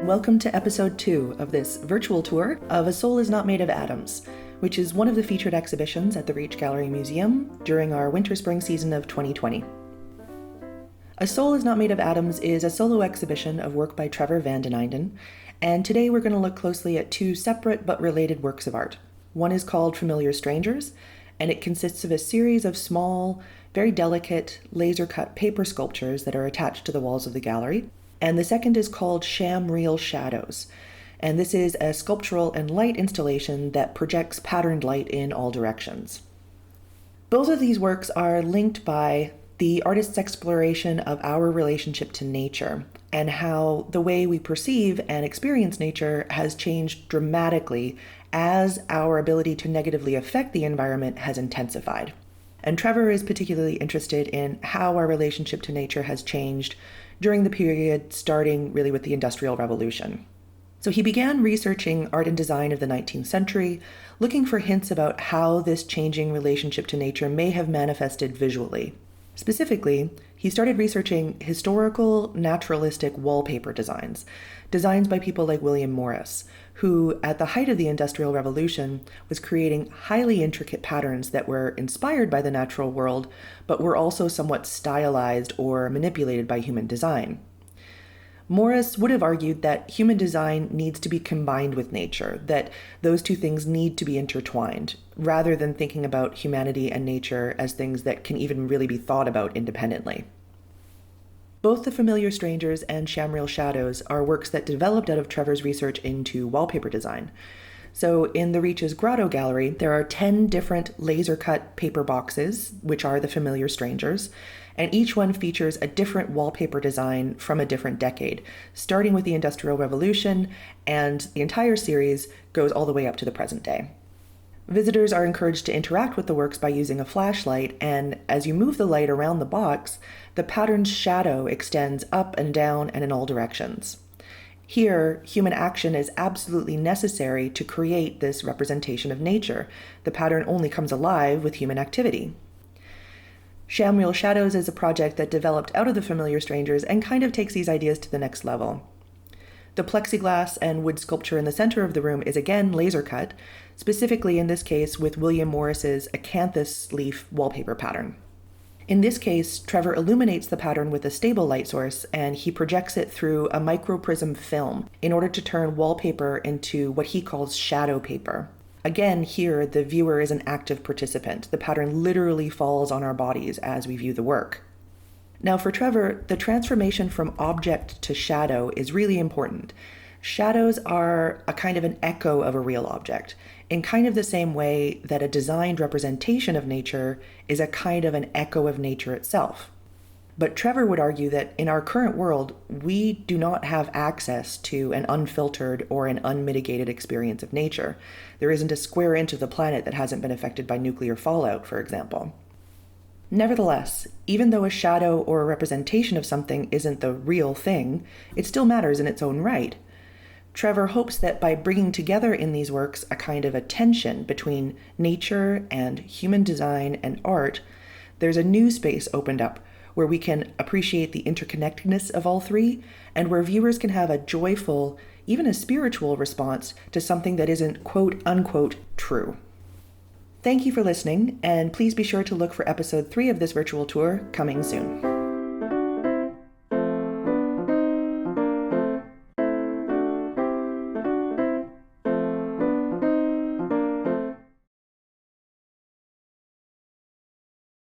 Welcome to episode 2 of this virtual tour of A Soul is Not Made of Atoms, which is one of the featured exhibitions at the Reach Gallery Museum during our winter-spring season of 2020. A Soul is Not Made of Atoms is a solo exhibition of work by Trevor van den Eijnden, and today we're going to look closely at two separate but related works of art. One is called Familiar Strangers, and it consists of a series of small, very delicate, laser-cut paper sculptures that are attached to the walls of the gallery. And the second is called Chamuel Shadows, and this is a sculptural and light installation that projects patterned light in all directions. Both of these works are linked by the artist's exploration of our relationship to nature and how the way we perceive and experience nature has changed dramatically as our ability to negatively affect the environment has intensified. And Trevor is particularly interested in how our relationship to nature has changed during the period starting really with the Industrial Revolution. So he began researching art and design of the 19th century, looking for hints about how this changing relationship to nature may have manifested visually. Specifically, he started researching historical, naturalistic wallpaper designs by people like William Morris, who, at the height of the Industrial Revolution, was creating highly intricate patterns that were inspired by the natural world, but were also somewhat stylized or manipulated by human design. Morris would have argued that human design needs to be combined with nature, that those two things need to be intertwined, rather than thinking about humanity and nature as things that can even really be thought about independently. Both The Familiar Strangers and Chamuel Shadows are works that developed out of Trevor's research into wallpaper design. So in the Reach's Grotto Gallery, there are 10 different laser-cut paper boxes, which are The Familiar Strangers, and each one features a different wallpaper design from a different decade, starting with the Industrial Revolution, and the entire series goes all the way up to the present day. Visitors are encouraged to interact with the works by using a flashlight, and as you move the light around the box, the pattern's shadow extends up and down and in all directions. Here, human action is absolutely necessary to create this representation of nature. The pattern only comes alive with human activity. Chamuel Shadows is a project that developed out of The Familiar Strangers and kind of takes these ideas to the next level. The plexiglass and wood sculpture in the center of the room is again laser cut, specifically in this case with William Morris's acanthus leaf wallpaper pattern. In this case, Trevor illuminates the pattern with a stable light source, and he projects it through a microprism film in order to turn wallpaper into what he calls shadow paper. Again, here, the viewer is an active participant. The pattern literally falls on our bodies as we view the work. Now, for Trevor, the transformation from object to shadow is really important. Shadows are a kind of an echo of a real object, in kind of the same way that a designed representation of nature is a kind of an echo of nature itself. But Trevor would argue that in our current world, we do not have access to an unfiltered or an unmitigated experience of nature. There isn't a square inch of the planet that hasn't been affected by nuclear fallout, for example. Nevertheless, even though a shadow or a representation of something isn't the real thing, it still matters in its own right. Trevor hopes that by bringing together in these works a kind of a tension between nature and human design and art, there's a new space opened up where we can appreciate the interconnectedness of all three, and where viewers can have a joyful, even a spiritual response to something that isn't quote-unquote true. Thank you for listening, and please be sure to look for episode 3 of this virtual tour coming soon.